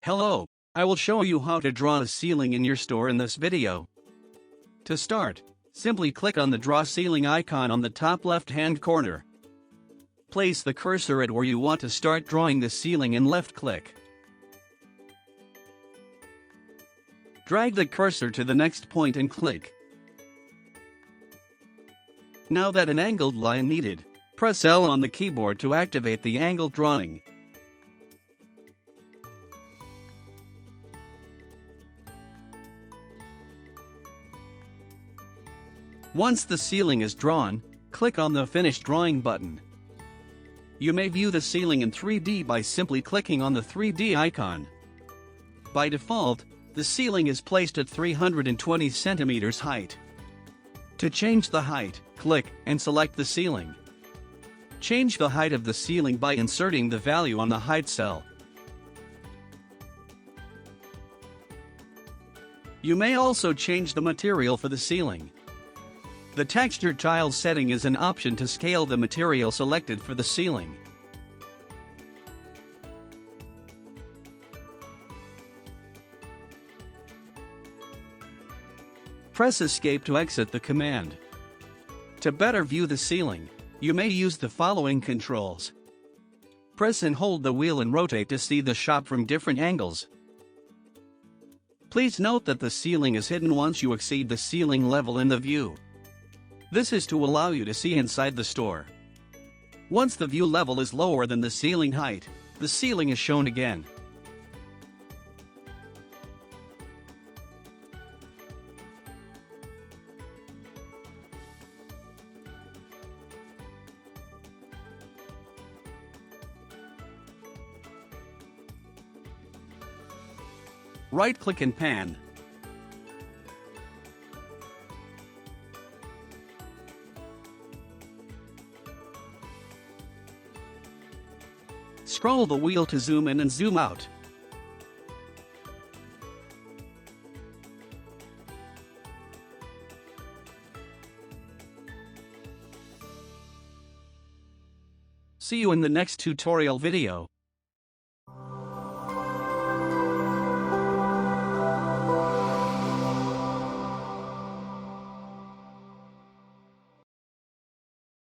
Hello, I will show you how to draw a ceiling in your store in this video. To start, simply click on the Draw Ceiling icon on the top left-hand corner. Place the cursor at where you want to start drawing the ceiling and left-click. Drag the cursor to the next point and click. Now that an angled line needed, press L on the keyboard to activate the angled drawing. Once the ceiling is drawn, click on the Finish Drawing button. You may view the ceiling in 3D by simply clicking on the 3D icon. By default, the ceiling is placed at 320 centimeters height. To change the height, click and select the ceiling. Change the height of the ceiling by inserting the value on the height cell. You may also change the material for the ceiling. The texture tile setting is an option to scale the material selected for the ceiling. Press Escape to exit the command. To better view the ceiling, you may use the following controls. Press and hold the wheel and rotate to see the shop from different angles. Please note that the ceiling is hidden once you exceed the ceiling level in the view. This is to allow you to see inside the store. Once the view level is lower than the ceiling height, the ceiling is shown again. Right-click and pan. Scroll the wheel to zoom in and zoom out. See you in the next tutorial video.